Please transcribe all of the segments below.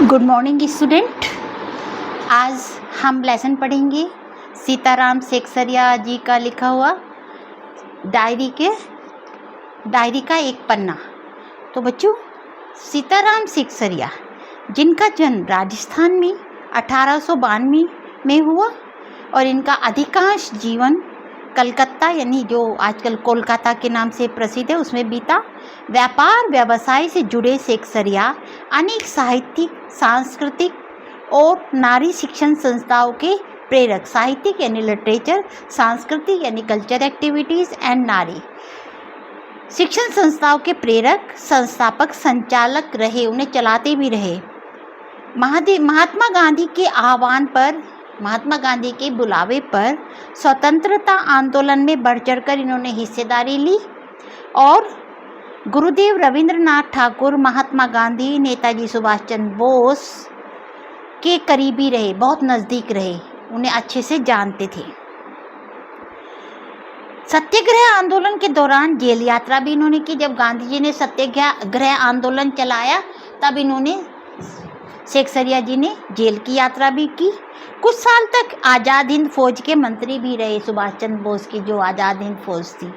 Good morning student. आज हम lesson पढ़ेंगे सीताराम सेकसरिया जी का लिखा हुआ डायरी का एक पन्ना। तो बच्चों, सीताराम सेकसरिया जिनका जन्म राजस्थान में 1892 में हुआ और इनका अधिकांश जीवन कलकत्ता यानी जो आजकल कोलकाता के नाम से प्रसिद्ध है उसमें बीता। व्यापार व्यवसाय से जुड़े सेकसरिया अनेक साहित्यिक, सांस्कृतिक और नारी शिक्षण संस्थाओं के प्रेरक, साहित्यिक यानी लिटरेचर, सांस्कृतिक यानी कल्चर एक्टिविटीज़ एंड नारी शिक्षण संस्थाओं के प्रेरक, संस्थापक, संचालक रहे, उन्हें चलाते भी रहे। महात्मा गांधी के आह्वान पर, महात्मा गांधी के बुलावे पर स्वतंत्रता आंदोलन में बढ़ चढ़कर इन्होंने हिस्सेदारी ली और गुरुदेव रविंद्रनाथ ठाकुर, महात्मा गांधी, नेताजी सुभाष चंद्र बोस के करीबी रहे, बहुत नज़दीक रहे, उन्हें अच्छे से जानते थे। सत्याग्रह आंदोलन के दौरान जेल यात्रा भी इन्होंने की। जब गांधी जी ने सत्याग्रह आंदोलन चलाया तब इन्होंने, सेकसरिया जी ने जेल की यात्रा भी की। कुछ साल तक आज़ाद हिंद फौज के मंत्री भी रहे, सुभाष चंद्र बोस की जो आज़ाद हिंद फौज थी।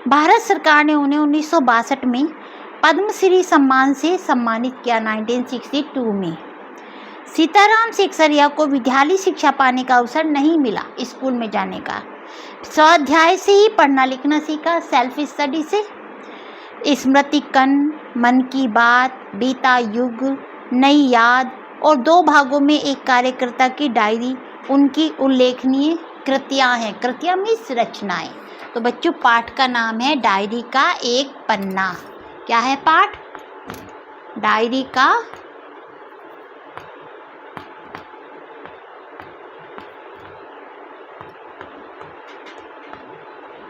भारत सरकार ने उन्हें 1962 में पद्मश्री सम्मान से सम्मानित किया, 1962 में। सीताराम सेकसरिया को विद्यालय शिक्षा पाने का अवसर नहीं मिला, स्कूल में जाने का। स्वाध्याय से ही पढ़ना लिखना सीखा, सेल्फ स्टडी से। स्मृति कण, मन की बात, बीता युग, नई याद और 2 भागों में एक कार्यकर्ता की डायरी उनकी उल्लेखनीय कृतियां हैं। कृतियां मीन्स रचनाएं। तो बच्चों, पाठ का नाम है डायरी का एक पन्ना। क्या है पाठ? डायरी का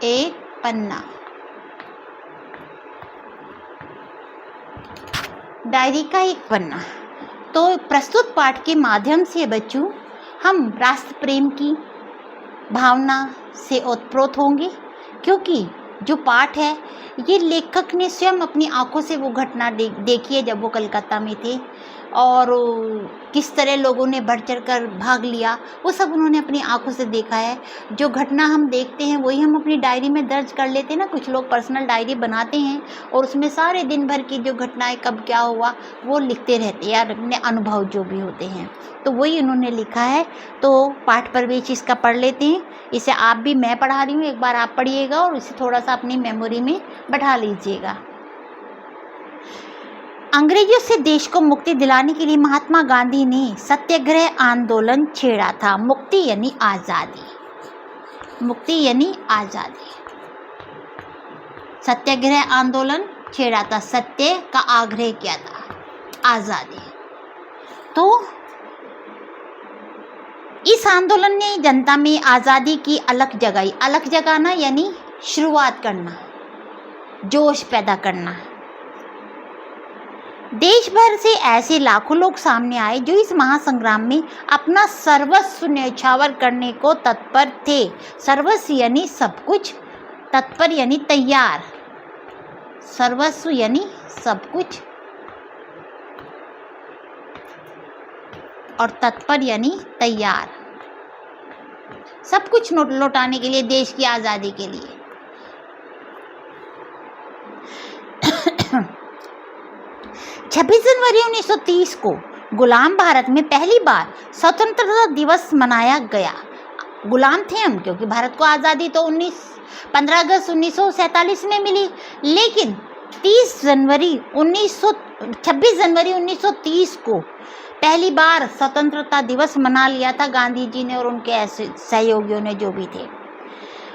एक पन्ना। डायरी का एक पन्ना। तो प्रस्तुत पाठ के माध्यम से बच्चों हम राष्ट्र प्रेम की भावना से ओतप्रोत होंगे, क्योंकि जो पाठ है ये लेखक ने स्वयं अपनी आंखों से वो घटना देखी है जब वो कलकत्ता में थे और किस तरह लोगों ने बढ़ चढ़ कर भाग लिया, वो सब उन्होंने अपनी आंखों से देखा है। जो घटना हम देखते हैं वही हम अपनी डायरी में दर्ज कर लेते हैं ना। कुछ लोग पर्सनल डायरी बनाते हैं और उसमें सारे दिन भर की जो घटनाएं, कब क्या हुआ, वो लिखते रहते हैं यार, अपने अनुभव जो भी होते हैं। तो वही उन्होंने लिखा है। तो पाठ प्रवेश इसका पढ़ लेते हैं। इसे आप भी, मैं पढ़ा रही हूँ, एक बार आप पढ़िएगा और इसे थोड़ा सा अपनी मेमोरी में बैठा लीजिएगा। अंग्रेजों से देश को मुक्ति दिलाने के लिए महात्मा गांधी ने सत्याग्रह आंदोलन छेड़ा था। मुक्ति यानी आज़ादी, मुक्ति यानी आज़ादी। सत्याग्रह आंदोलन छेड़ा था, सत्य का आग्रह किया था, आज़ादी। तो इस आंदोलन ने जनता में आज़ादी की अलख जगाई। अलख जगाना यानी शुरुआत करना, जोश पैदा करना। देश भर से ऐसे लाखों लोग सामने आए जो इस महासंग्राम में अपना सर्वस्व न्यौछावर करने को तत्पर थे। सर्वस्व यानी सब कुछ, तत्पर यानी तैयार, सर्वस्व यानी सब कुछ और तत्पर यानी तैयार, सब कुछ लौटाने के लिए, देश की आज़ादी के लिए। 26 जनवरी 1930 को गुलाम भारत में पहली बार स्वतंत्रता दिवस मनाया गया। गुलाम थे हम, क्योंकि भारत को आज़ादी तो 15 अगस्त 1947 में मिली, लेकिन 26 जनवरी 1930 को पहली बार स्वतंत्रता दिवस मना लिया था गांधी जी ने और उनके ऐसे सहयोगियों ने जो भी थे।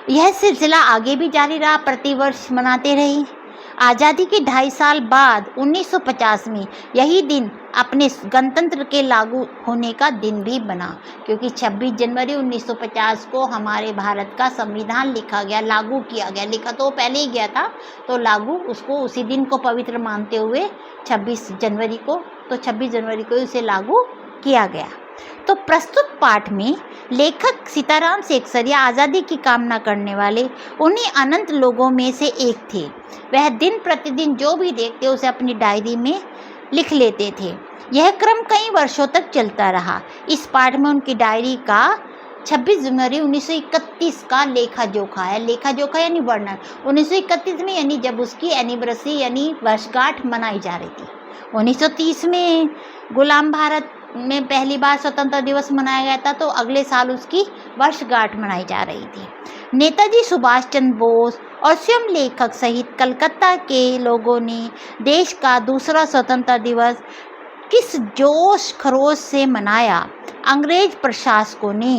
यह सिलसिला आगे भी जारी रहा, प्रतिवर्ष मनाते रहे। आज़ादी के 2.5 साल बाद 1950 में यही दिन अपने गणतंत्र के लागू होने का दिन भी बना, क्योंकि 26 जनवरी 1950 को हमारे भारत का संविधान लिखा गया, लागू किया गया। लिखा तो पहले ही गया था, तो लागू उसको उसी दिन को पवित्र मानते हुए 26 जनवरी को, तो 26 जनवरी को इसे लागू किया गया। तो प्रस्तुत पाठ में लेखक सीताराम सेकसरिया आज़ादी की कामना करने वाले उन्हीं अनंत लोगों में से एक थे। वह दिन प्रतिदिन जो भी देखते उसे अपनी डायरी में लिख लेते थे। यह क्रम कई वर्षों तक चलता रहा। इस पाठ में उनकी डायरी का 26 जनवरी 1931 का लेखा जोखा है। लेखा जोखा यानी वर्णन 1931 में, यानी जब उसकी एनिवर्सरी यानी वर्षगांठ मनाई जा रही थी। 1930 में गुलाम भारत में पहली बार स्वतंत्रता दिवस मनाया गया था, तो अगले साल उसकी वर्षगांठ मनाई जा रही थी। नेताजी सुभाष चंद्र बोस और स्वयं लेखक सहित कलकत्ता के लोगों ने देश का दूसरा स्वतंत्रता दिवस किस जोश खरोश से मनाया। अंग्रेज प्रशासकों ने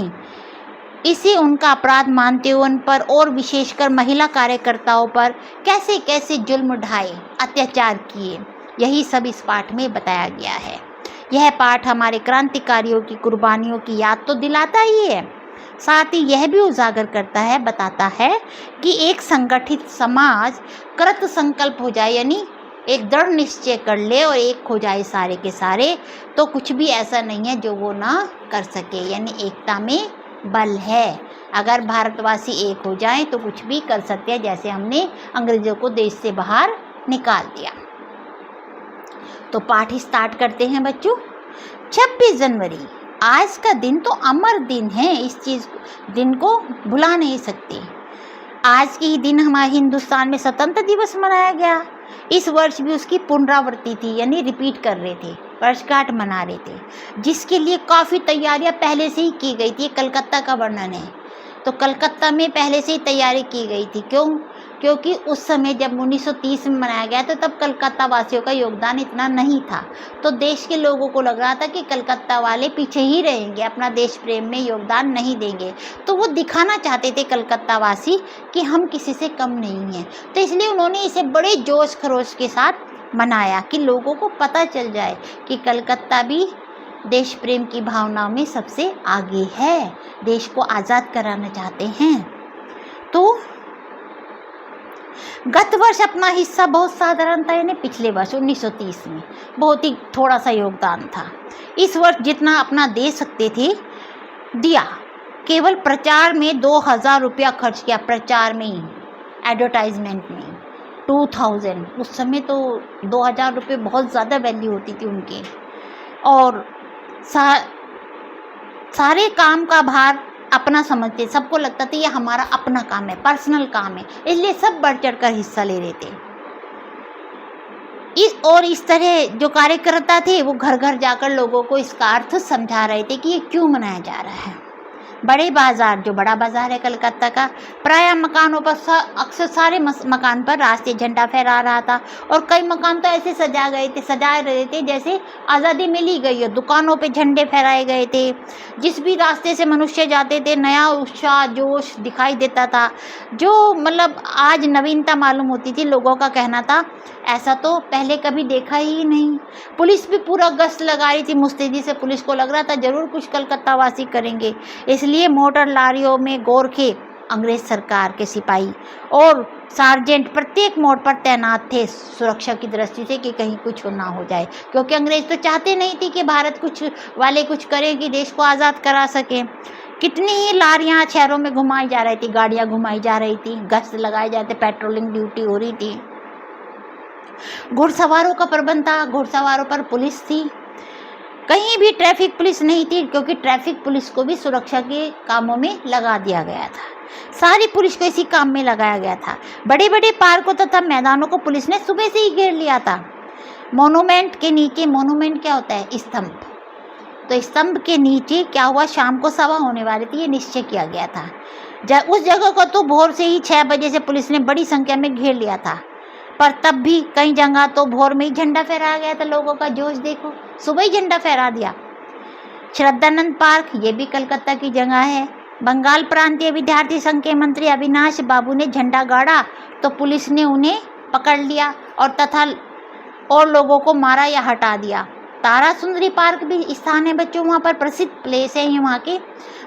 इसे उनका अपराध मानते हुए उन पर और विशेषकर महिला कार्यकर्ताओं पर कैसे कैसे जुल्म ढाए, अत्याचार किए, यही सब इस पाठ में बताया गया है। यह पाठ हमारे क्रांतिकारियों की कुर्बानियों की याद तो दिलाता ही है, साथ ही यह भी उजागर करता है, बताता है कि एक संगठित समाज कृत संकल्प हो जाए, यानी एक दृढ़ निश्चय कर ले और एक हो जाए सारे के सारे, तो कुछ भी ऐसा नहीं है जो वो ना कर सके। यानी एकता में बल है। अगर भारतवासी एक हो जाएं तो कुछ भी कर सकते हैं, जैसे हमने अंग्रेजों को देश से बाहर निकाल दिया। तो पाठ स्टार्ट करते हैं बच्चों। 26 जनवरी आज का दिन तो अमर दिन है, इस दिन को भुला नहीं सकते। आज के ही दिन हमारे हिंदुस्तान में स्वतंत्रता दिवस मनाया गया। इस वर्ष भी उसकी पुनरावृत्ति थी, यानी रिपीट कर रहे थे, वर्षगांठ मना रहे थे, जिसके लिए काफ़ी तैयारियां पहले से ही की गई थी। कलकत्ता का वर्णन है, तो कलकत्ता में पहले से ही तैयारी की गई थी। क्यों? क्योंकि उस समय जब 1930 में मनाया गया तो तब कलकत्ता वासियों का योगदान इतना नहीं था, तो देश के लोगों को लग रहा था कि कलकत्ता वाले पीछे ही रहेंगे, अपना देश प्रेम में योगदान नहीं देंगे। तो वो दिखाना चाहते थे कलकत्ता वासी कि हम किसी से कम नहीं हैं, तो इसलिए उन्होंने इसे बड़े जोश खरोश के साथ मनाया कि लोगों को पता चल जाए कि कलकत्ता भी देश प्रेम की भावनाओं में सबसे आगे है, देश को आज़ाद कराना चाहते हैं। तो गत वर्ष अपना हिस्सा बहुत साधारण था, यानी पिछले वर्ष 1930 में बहुत ही थोड़ा सा योगदान था। इस वर्ष जितना अपना दे सकते थे दिया, केवल प्रचार में 2000 रुपया खर्च किया, प्रचार में ही, एडवर्टाइजमेंट में 2000। उस समय तो 2000 रुपये बहुत ज़्यादा वैल्यू होती थी उनकी। और सारे काम का भार अपना समझते, सबको लगता था ये हमारा अपना काम है, पर्सनल काम है, इसलिए सब बढ़ चढ़ कर हिस्सा ले रहे थे। इस तरह जो कार्यकर्ता थे वो घर घर जाकर लोगों को इसका अर्थ समझा रहे थे कि ये क्यों मनाया जा रहा है। बड़े बाजार, जो बड़ा बाजार है कलकत्ता का, प्रायः मकानों पर अक्सर सारे मकान पर राष्ट्रीय झंडा फहरा रहा था, और कई मकान तो ऐसे सजा रहे थे जैसे आज़ादी मिली गई है। दुकानों पे झंडे फहराए गए थे। जिस भी रास्ते से मनुष्य जाते थे नया उत्साह जोश दिखाई देता था, जो मतलब आज नवीनता मालूम होती थी। लोगों का कहना था ऐसा तो पहले कभी देखा ही नहीं। पुलिस भी पूरा गश्त लगा रही थी मुस्तैदी से। पुलिस को लग रहा था जरूर कुछ कलकत्ता वासी करेंगे, इसलिए मोटर लारियों में गोरखे, अंग्रेज सरकार के सिपाही और सार्जेंट प्रत्येक मोड़ पर तैनात थे सुरक्षा की दृष्टि से कि कहीं कुछ ना हो जाए, क्योंकि अंग्रेज तो चाहते नहीं थे कि भारत कुछ करें कि देश को आज़ाद करा सके। कितनी ही लारियां शहरों में घुमाई जा रही थी, गाड़ियां घुमाई जा रही थी, गश्त लगाए जाते, पेट्रोलिंग ड्यूटी हो रही थी। घुड़सवारों का प्रबंध था, घुड़सवारों पर पुलिस थी। कहीं भी ट्रैफिक पुलिस नहीं थी, क्योंकि ट्रैफिक पुलिस को भी सुरक्षा के कामों में लगा दिया गया था। सारी पुलिस को इसी काम में लगाया गया था। बड़े बड़े पार्कों तथा मैदानों को पुलिस ने सुबह से ही घेर लिया था। मोनूमेंट के नीचे, मोनूमेंट क्या होता है? स्तंभ। तो स्तंभ के नीचे क्या हुआ, शाम को सभा होने वाली थी, ये निश्चय किया गया था। उस जगह को तो भोर से ही 6 बजे से पुलिस ने बड़ी संख्या में घेर लिया था, पर तब भी कई जगह तो भोर में ही झंडा फहराया गया था। लोगों का जोश देखो, सुबह ही झंडा फहरा दिया। श्रद्धानंद पार्क, ये भी कलकत्ता की जगह है। बंगाल प्रांतीय विद्यार्थी संघ के मंत्री अविनाश बाबू ने झंडा गाड़ा तो पुलिस ने उन्हें पकड़ लिया और लोगों को मारा या हटा दिया। तारा सुंदरी पार्क भी स्थान है बच्चों, वहाँ पर प्रसिद्ध प्लेस है। वहाँ के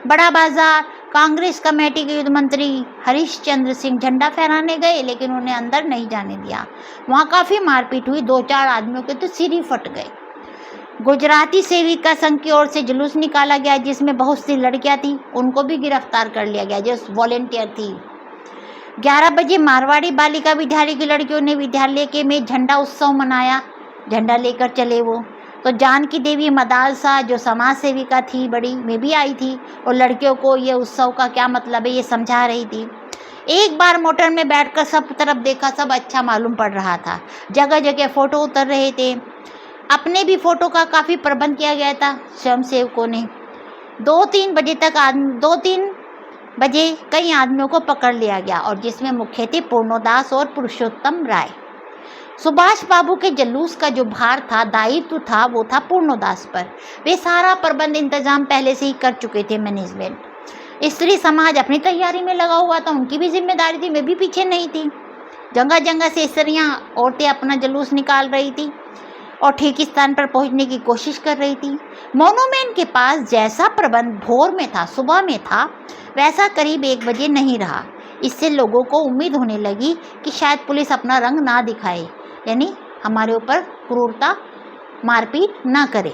बड़ा बाजार, कांग्रेस कमेटी के युद्ध मंत्री हरीश चंद्र सिंह झंडा फहराने गए, लेकिन उन्हें अंदर नहीं जाने दिया। वहाँ काफ़ी मारपीट हुई, 2-4 आदमियों के तो सिर ही फट गए। गुजराती सेविका संघ की ओर से जुलूस निकाला गया, जिसमें बहुत सी लड़कियां थी, उनको भी गिरफ्तार कर लिया गया जो वॉलेंटियर थी। 11 बजे मारवाड़ी बालिका विद्यालय की लड़कियों ने विद्यालय के में झंडा उत्सव मनाया, झंडा लेकर चले वो। तो जानकी देवी मदालसा जो समाज सेविका थी बड़ी, में भी आई थी और लड़कियों को ये उत्सव का क्या मतलब है ये समझा रही थी। एक बार मोटर में बैठकर सब तरफ देखा, सब अच्छा मालूम पड़ रहा था। जगह जगह फ़ोटो उतर रहे थे। अपने भी फ़ोटो का काफ़ी प्रबंध किया गया था स्वयंसेवकों ने। 2-3 बजे कई आदमियों को पकड़ लिया गया और जिसमें मुख्य थे पूर्णोदास और पुरुषोत्तम राय। सुभाष बाबू के जुलूस का जो भार था, दायित्व था, वो था पूर्णोदास पर। वे सारा प्रबंध इंतजाम पहले से ही कर चुके थे मैनेजमेंट। स्त्री समाज अपनी तैयारी में लगा हुआ था, उनकी भी जिम्मेदारी थी, मैं भी पीछे नहीं थी। जगह जगह से स्त्रियाँ, औरतें अपना जुलूस निकाल रही थी और ठीक स्थान पर पहुंचने की कोशिश कर रही थी। मोनूमेंट के पास जैसा प्रबंध भोर में था, सुबह में था, वैसा करीब 1 बजे नहीं रहा। इससे लोगों को उम्मीद होने लगी कि शायद पुलिस अपना रंग ना दिखाए, यानी हमारे ऊपर क्रूरता, मारपीट ना करे।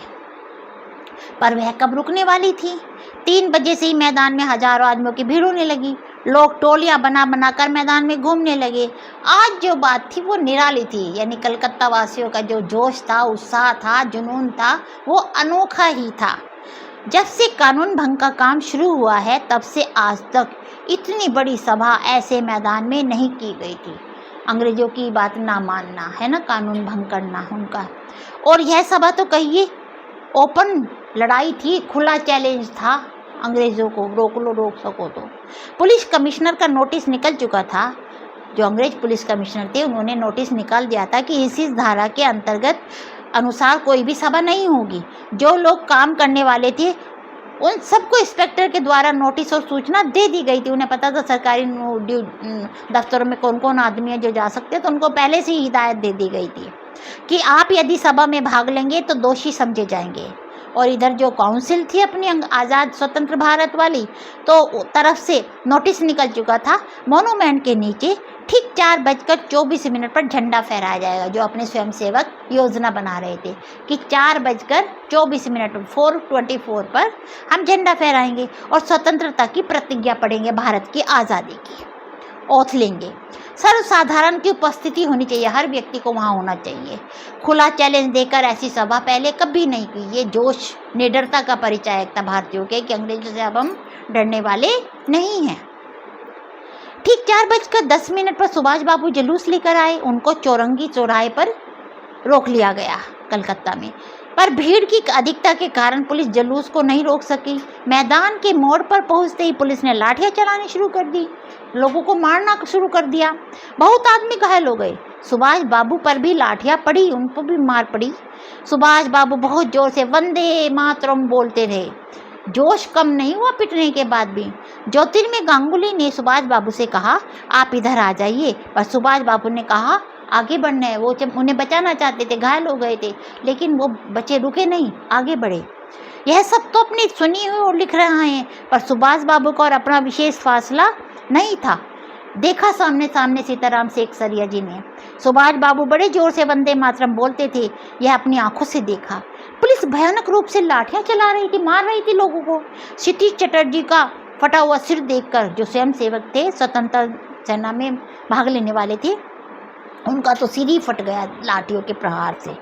पर वह कब रुकने वाली थी? 3 बजे से ही मैदान में हजारों आदमियों की भीड़ होने लगी। लोग टोलियां बना बनाकर मैदान में घूमने लगे। आज जो बात थी वो निराली थी, यानी कलकत्ता वासियों का जो जोश था, उत्साह था, जुनून था, वो अनोखा ही था। जब से कानून भंग का काम शुरू हुआ है तब से आज तक इतनी बड़ी सभा ऐसे मैदान में नहीं की गई थी। अंग्रेजों की बात ना मानना है ना, कानून भंग करना उनका। और यह सभा तो कहिए ओपन लड़ाई थी, खुला चैलेंज था अंग्रेज़ों को, रोक लो रोक सको तो। पुलिस कमिश्नर का नोटिस निकल चुका था। जो अंग्रेज पुलिस कमिश्नर थे उन्होंने नोटिस निकाल दिया था कि इस धारा के अंतर्गत अनुसार कोई भी सभा नहीं होगी। जो लोग काम करने वाले थे उन सबको इंस्पेक्टर के द्वारा नोटिस और सूचना दे दी गई थी। उन्हें पता था सरकारी दफ्तरों में कौन कौन आदमी है जो जा सकते, तो उनको पहले से ही हिदायत दे दी गई थी कि आप यदि सभा में भाग लेंगे तो दोषी समझे जाएंगे। और इधर जो काउंसिल थी अपनी आज़ाद स्वतंत्र भारत वाली, तो तरफ से नोटिस निकल चुका था। मोनूमेंट के नीचे ठीक 4:24 पर झंडा फहराया जाएगा। जो अपने स्वयंसेवक योजना बना रहे थे कि 4:24 4:24 पर हम झंडा फहराएंगे और स्वतंत्रता की प्रतिज्ञा पढ़ेंगे, भारत की आज़ादी की ओथ लेंगे। सर्वसाधारण की उपस्थिति होनी चाहिए, हर व्यक्ति को वहाँ होना चाहिए। खुला चैलेंज देकर ऐसी सभा पहले कभी नहीं की। ये जोश, निडरता का परिचायक था भारतीयों के कि अंग्रेजों से अब हम डरने वाले नहीं हैं। ठीक 4:10 पर सुभाष बाबू जुलूस लेकर आए। उनको चौरंगी चौराहे पर रोक लिया गया कलकत्ता में, पर भीड़ की अधिकता के कारण पुलिस जुलूस को नहीं रोक सकी। मैदान के मोड़ पर पहुंचते ही पुलिस ने लाठियां चलानी शुरू कर दी, लोगों को मारना शुरू कर दिया। बहुत आदमी घायल हो गए। सुभाष बाबू पर भी लाठियां पड़ी, उन पर भी मार पड़ी। सुभाष बाबू बहुत जोर से वंदे मातरम बोलते रहे। जोश कम नहीं हुआ पिटने के बाद भी। ज्योतिर्मय गांगुली ने सुभाष बाबू से कहा, आप इधर आ जाइए, पर सुभाष बाबू ने कहा आगे बढ़ना है। वो जब उन्हें बचाना चाहते थे, घायल हो गए थे, लेकिन वो बच्चे रुके नहीं, आगे बढ़े। यह सब तो अपनी सुनी हुई और लिख रहा है, पर सुभाष बाबू का और अपना विशेष फासला नहीं था। देखा सामने सामने सीताराम सेकसरिया जी ने। सुभाष बाबू बड़े जोर से वंदे मातरम बोलते थे, यह अपनी आंखों से देखा। पुलिस भयानक रूप से लाठियां चला रही थी, मार रही थी लोगों को। सतीश चटर्जी का फटा हुआ सिर देखकर, जो स्वयं सेवक थे, स्वतंत्र सेना में भाग लेने वाले थे, उनका तो सिर ही फट गया लाठियों के प्रहार से।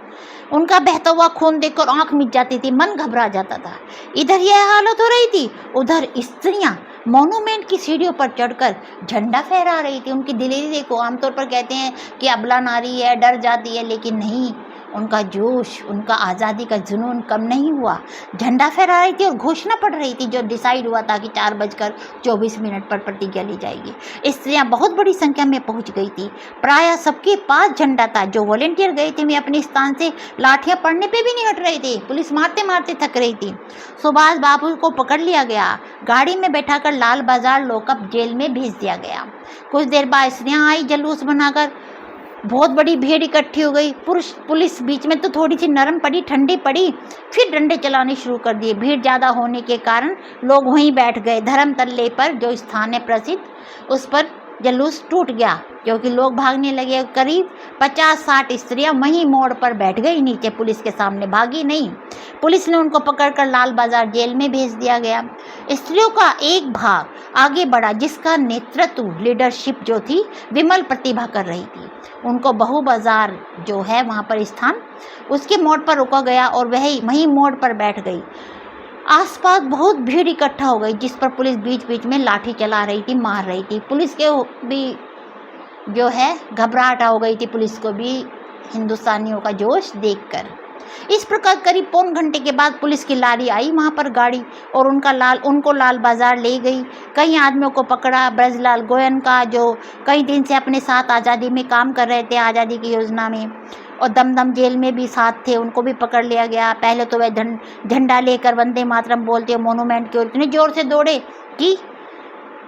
उनका बहता हुआ खून देखकर आंख मिट जाती थी, मन घबरा जाता था। इधर यह हालत हो रही थी, उधर स्त्रियां मोनूमेंट की सीढ़ियों पर चढ़कर झंडा फहरा रही थी। उनकी दिलेरी देखो। आमतौर पर कहते हैं कि अबला नारी है, डर जाती है, लेकिन नहीं, उनका जोश, उनका आज़ादी का जुनून कम नहीं हुआ। झंडा फहरा रही थी और घोषणा पढ़ रही थी, जो डिसाइड हुआ था कि 4:24 पर प्रतिज्ञा ली जाएगी। स्त्रियां बहुत बड़ी संख्या में पहुंच गई थी। प्रायः सबके पास झंडा था। जो वॉलेंटियर गए थे वे अपने स्थान से लाठियां पढ़ने पे भी नहीं हट रहे थे। पुलिस मारते मारते थक रही थी। सुभाष बाबू को पकड़ लिया गया, गाड़ी में बैठाकर लाल बाजार लॉकअप जेल में भेज दिया गया। कुछ देर बाद स्त्रियां आई जुलूस बनाकर। बहुत बड़ी भीड़ इकट्ठी हो गई। पुलिस बीच में तो थोड़ी सी नरम पड़ी, ठंडी पड़ी, फिर डंडे चलाने शुरू कर दिए। भीड़ ज़्यादा होने के कारण लोग वहीं बैठ गए। धर्म तल्ले पर जो स्थान है प्रसिद्ध, उस पर जुलूस टूट गया क्योंकि लोग भागने लगे। करीब 50-60 स्त्रियां वहीं मोड़ पर बैठ गई नीचे, पुलिस के सामने, भागी नहीं। पुलिस ने उनको पकड़कर लाल बाजार जेल में भेज दिया गया। स्त्रियों का एक भाग आगे बढ़ा, जिसका नेतृत्व, लीडरशिप जो थी, विमल प्रतिभा कर रही थी। उनको बहू बाज़ार जो है वहाँ पर स्थान, उसके मोड़ पर रुका गया और वहीं मोड़ पर बैठ गई। आसपास बहुत भीड़ इकट्ठा हो गई, जिस पर पुलिस बीच बीच में लाठी चला रही थी, मार रही थी। पुलिस के भी जो है घबराहट हो गई थी, पुलिस को भी हिंदुस्तानियों का जोश देखकर। इस प्रकार करीब पौन घंटे के बाद पुलिस की लारी आई वहाँ पर गाड़ी, और उनको लाल बाजार ले गई। कई आदमियों को पकड़ा। ब्रजलाल गोयनका, जो कई दिन से अपने साथ आज़ादी में काम कर रहे थे, आज़ादी की योजना में, और दमदम जेल में भी साथ थे, उनको भी पकड़ लिया गया। पहले तो वह झंडा लेकर वंदे मातरम बोलते मोनूमेंट की ओर इतने ज़ोर से दौड़े कि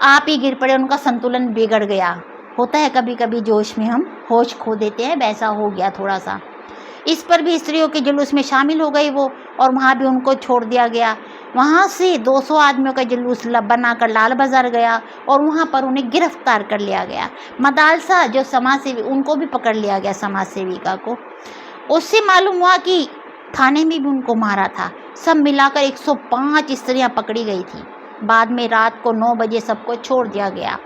आप ही गिर पड़े, उनका संतुलन बिगड़ गया। होता है कभी कभी जोश में हम होश खो देते हैं, वैसा हो गया थोड़ा सा। इस पर भी स्त्रियों के जुलूस में शामिल हो गई वो, और वहाँ भी उनको छोड़ दिया गया। वहाँ से 200 आदमियों का जुलूस बनाकर लाल बाज़ार गया और वहाँ पर उन्हें गिरफ्तार कर लिया गया। मदालसा जो समाज सेवी, उनको भी पकड़ लिया गया, समाज सेविका को। उससे मालूम हुआ कि थाने में भी उनको मारा था। सब मिलाकर 105 स्त्रियाँ पकड़ी गई थी। बाद में रात को 9 बजे सबको छोड़ दिया गया।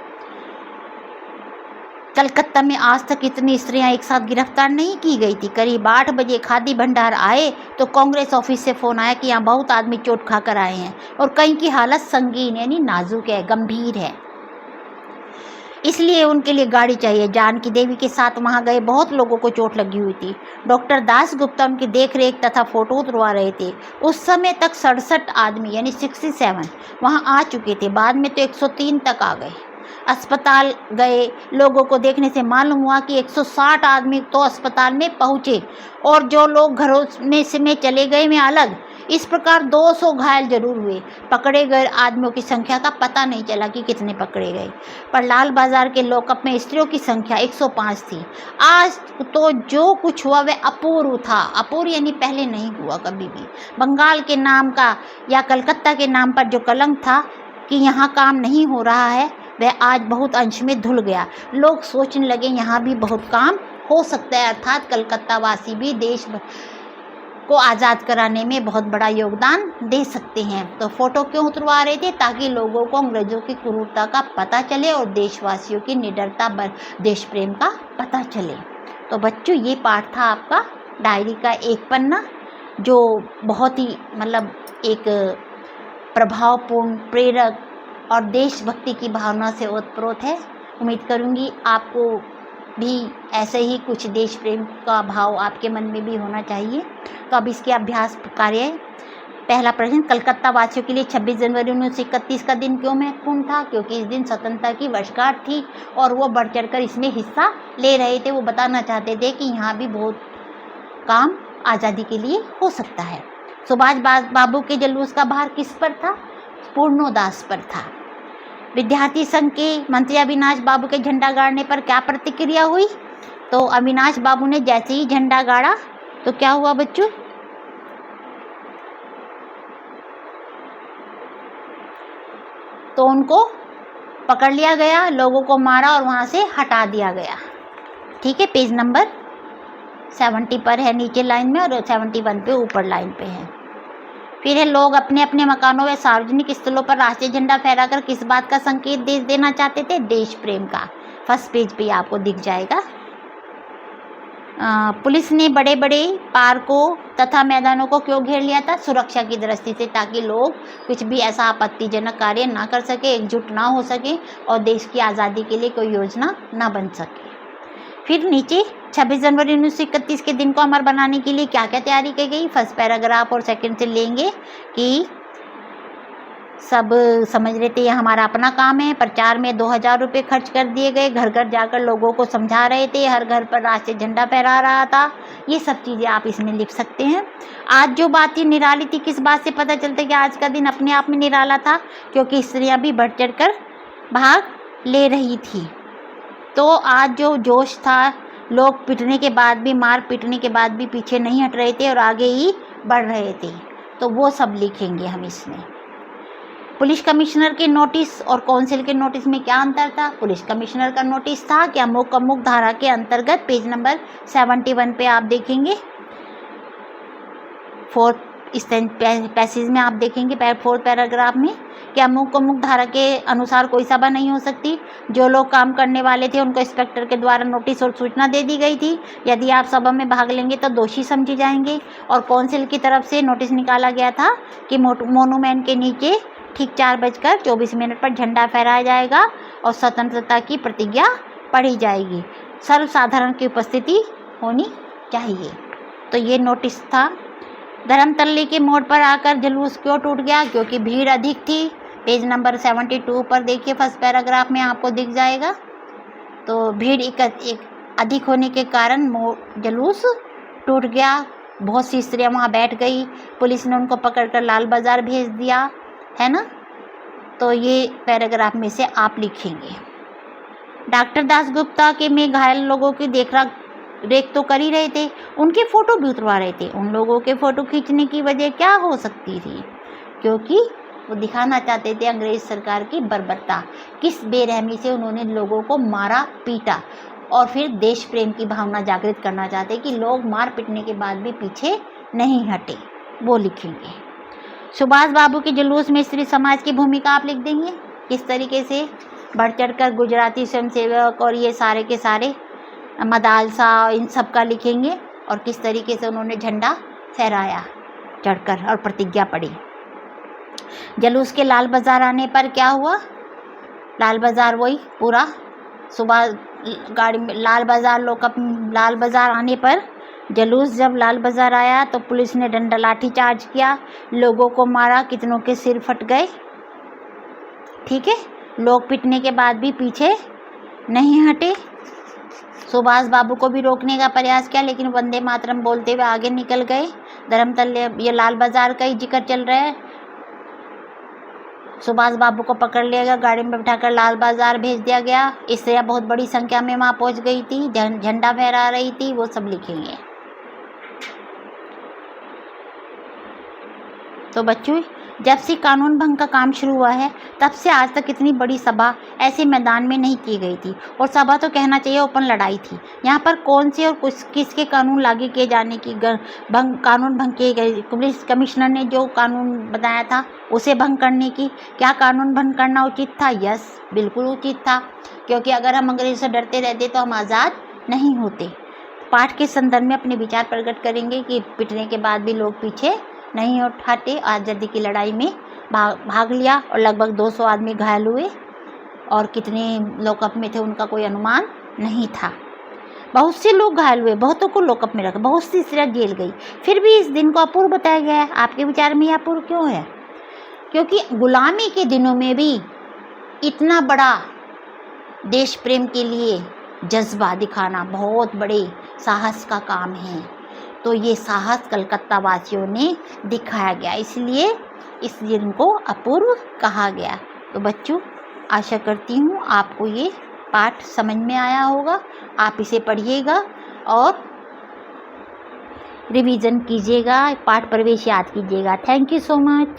कलकत्ता में आज तक इतनी स्त्रियां एक साथ गिरफ्तार नहीं की गई थी। करीब 8 बजे खादी भंडार आए तो कांग्रेस ऑफिस से फ़ोन आया कि यहाँ बहुत आदमी चोट खाकर आए हैं और कई की हालत संगीन यानी नाजुक है, गंभीर है, इसलिए उनके लिए गाड़ी चाहिए। जानकी देवी के साथ वहाँ गए बहुत लोगों को चोट लगी हुई थी। डॉक्टर दास गुप्ता उनकी देखरेख तथा फ़ोटो उतरवा रहे थे। उस समय तक 67 आदमी यानी 67 वहाँ आ चुके थे। बाद में तो 103 तक आ गए। अस्पताल गए, लोगों को देखने से मालूम हुआ कि 160 आदमी तो अस्पताल में पहुँचे और जो लोग घरों में चले गए में अलग। इस प्रकार 200 घायल जरूर हुए। पकड़े गए आदमियों की संख्या का पता नहीं चला कि कितने पकड़े गए, पर लाल बाजार के लॉकअप में स्त्रियों की संख्या 105 थी। आज तो जो कुछ हुआ वह अपूर्व था। अपूर्व यानी पहले नहीं हुआ कभी भी। बंगाल के नाम का या कलकत्ता के नाम पर जो कलंक था कि यहाँ काम नहीं हो रहा है, वह आज बहुत अंश में धुल गया। लोग सोचने लगे यहाँ भी बहुत काम हो सकता है, अर्थात कलकत्ता वासी भी देश को आज़ाद कराने में बहुत बड़ा योगदान दे सकते हैं। तो फ़ोटो क्यों उतरवा रहे थे? ताकि लोगों को अंग्रेज़ों की क्रूरता का पता चले और देशवासियों की निडरता, देश प्रेम का पता चले। तो बच्चों, ये पाठ था आपका डायरी का एक पन्ना, जो बहुत ही मतलब एक प्रभावपूर्ण, प्रेरक और देशभक्ति की भावना से ओतप्रोत है। उम्मीद करूँगी आपको भी ऐसे ही कुछ देश प्रेम का भाव आपके मन में भी होना चाहिए। तो अब इसके अभ्यास कार्य। पहला प्रश्न, कलकत्ता वासियों के लिए 26 जनवरी 1931 का दिन क्यों महत्वपूर्ण था? क्योंकि इस दिन स्वतंत्रता की वर्षगांठ थी और वो बढ़ चढ़ कर इसमें हिस्सा ले रहे थे। वो बताना चाहते थे कि यहाँ भी बहुत काम आज़ादी के लिए हो सकता है। सुभाष बाबू के जुलूस का भार किस पर था? पूर्णोदास पर था। विद्यार्थी संघ के मंत्री अविनाश बाबू के झंडा गाड़ने पर क्या प्रतिक्रिया हुई? तो अविनाश बाबू ने जैसे ही झंडा गाड़ा तो क्या हुआ बच्चों? तो उनको पकड़ लिया गया, लोगों को मारा और वहां से हटा दिया गया। ठीक है, पेज नंबर 70 पर है नीचे लाइन में और 71 पे ऊपर लाइन पे है। फिर है, लोग अपने अपने मकानों व सार्वजनिक स्थलों पर राष्ट्रीय झंडा फहराकर किस बात का संकेत देना चाहते थे? देश प्रेम का। फर्स्ट पेज पे आपको दिख जाएगा। पुलिस ने बड़े बड़े पार्कों तथा मैदानों को क्यों घेर लिया था? सुरक्षा की दृष्टि से, ताकि लोग कुछ भी ऐसा आपत्तिजनक कार्य ना कर सके, एकजुट ना हो सके और देश की आज़ादी के लिए कोई योजना ना बन सके। फिर नीचे 26 जनवरी 1931 के दिन को अमर बनाने के लिए क्या क्या तैयारी की गई? फर्स्ट पैराग्राफ और सेकंड से लेंगे कि सब समझ रहे थे ये हमारा अपना काम है। प्रचार में 2000 रुपये खर्च कर दिए गए। घर घर जाकर लोगों को समझा रहे थे। हर घर पर राष्ट्रीय झंडा फहरा रहा था। ये सब चीज़ें आप इसमें लिख सकते हैं। आज जो बात ये निराली थी, किस बात से पता चलता है कि आज का दिन अपने आप में निराला था? क्योंकि स्त्रियाँ भी बढ़ चढ़ कर भाग ले रही थी। तो आज जो जोश था, लोग पिटने के बाद भी, मार पीटने के बाद भी पीछे नहीं हट रहे थे और आगे ही बढ़ रहे थे। तो वो सब लिखेंगे हम इसमें। पुलिस कमिश्नर के नोटिस और काउंसिल के नोटिस में क्या अंतर था? पुलिस कमिश्नर का नोटिस था कि अमुक धारा के अंतर्गत, पेज नंबर 71 पे आप देखेंगे, इस पैसेज में आप देखेंगे 4 पैराग्राफ में कि अमुक अमुक धारा के अनुसार कोई सभा नहीं हो सकती। जो लोग काम करने वाले थे उनको इंस्पेक्टर के द्वारा नोटिस और सूचना दे दी गई थी। यदि आप सभा में भाग लेंगे तो दोषी समझे जाएंगे। और काउंसिल की तरफ से नोटिस निकाला गया था कि मोनूमेंट के नीचे ठीक 4:24 पर झंडा फहराया जाएगा और स्वतंत्रता की प्रतिज्ञा पढ़ी जाएगी। सर्वसाधारण की उपस्थिति होनी चाहिए। तो ये नोटिस था। धर्मतल्ली के मोड़ पर आकर जुलूस क्यों टूट गया? क्योंकि भीड़ अधिक थी। पेज नंबर 72 पर देखिए, फर्स्ट पैराग्राफ में आपको दिख जाएगा। तो भीड़ एक अधिक होने के कारण जुलूस टूट गया। बहुत सी स्त्रियाँ वहाँ बैठ गई। पुलिस ने उनको पकड़कर लाल बाज़ार भेज दिया, है ना। तो ये पैराग्राफ में से आप लिखेंगे। डॉक्टर दासगुप्ता के में घायल लोगों की रेख तो कर ही रहे थे, उनके फ़ोटो भी उतरवा रहे थे। उन लोगों के फ़ोटो खींचने की वजह क्या हो सकती थी? क्योंकि वो दिखाना चाहते थे अंग्रेज़ सरकार की बर्बरता, किस बेरहमी से उन्होंने लोगों को मारा पीटा, और फिर देश प्रेम की भावना जागृत करना चाहते कि लोग मार पीटने के बाद भी पीछे नहीं हटे, वो लिखेंगे। सुभाष बाबू के जुलूस में स्त्री समाज की भूमिका आप लिख देंगे, किस तरीके से बढ़ चढ़ कर गुजराती स्वयंसेवक और ये सारे के सारे मदालसा इन सब का लिखेंगे, और किस तरीके से उन्होंने झंडा फहराया चढ़कर और प्रतिज्ञा पढ़ी। जुलूस के लाल बाज़ार आने पर क्या हुआ? लाल बाज़ार वही पूरा सुबह गाड़ी में लाल बाज़ार आने पर जुलूस जब लाल बाज़ार आया तो पुलिस ने डंडा लाठी चार्ज किया, लोगों को मारा, कितनों के सिर फट गए। ठीक है, लोग पिटने के बाद भी पीछे नहीं हटे। सुभाष बाबू को भी रोकने का प्रयास किया, लेकिन वंदे मातरम बोलते हुए आगे निकल गए। धर्मतल्ले ये लाल बाज़ार का ही जिक्र चल रहा है। सुभाष बाबू को पकड़ लिया गया, गाड़ी में बैठाकर लाल बाज़ार भेज दिया गया। स्त्रियाँ बहुत बड़ी संख्या में वहाँ पहुँच गई थी, झंडा फहरा रही थी, वो सब लिखेंगे। तो बच्चों, जब से कानून भंग का काम शुरू हुआ है तब से आज तक इतनी बड़ी सभा ऐसे मैदान में नहीं की गई थी, और सभा तो कहना चाहिए ओपन लड़ाई थी। यहाँ पर कौन से और किसके कानून लागू किए जाने की कानून भंग किए गए? पुलिस कमिश्नर ने जो कानून बताया था उसे भंग करने की। क्या कानून भंग करना उचित था? यस, बिल्कुल उचित था, क्योंकि अगर हम अंग्रेज़ों से डरते रहते तो हम आज़ाद नहीं होते। पाठ के संदर्भ में अपने विचार प्रकट करेंगे कि पिटने के बाद भी लोग पीछे नहीं हटे। आज़ादी की लड़ाई में भाग लिया और लगभग 200 आदमी घायल हुए, और कितने लॉकअप में थे उनका कोई अनुमान नहीं था। बहुत से लोग घायल हुए, बहुतों को लॉकअप में रखा, बहुत सी स्त्रियाँ जेल गई। फिर भी इस दिन को अपूर्व बताया गया है। आपके विचार में यह अपूर्व क्यों है? क्योंकि गुलामी के दिनों में भी इतना बड़ा देश प्रेम के लिए जज्बा दिखाना बहुत बड़े साहस का काम है। तो ये साहस कलकत्ता वासियों ने दिखाया गया, इसलिए इस दिन को अपूर्व कहा गया। तो बच्चों, आशा करती हूँ आपको ये पाठ समझ में आया होगा। आप इसे पढ़िएगा और रिवीजन कीजिएगा, पाठ प्रवेश याद कीजिएगा। Thank you so much.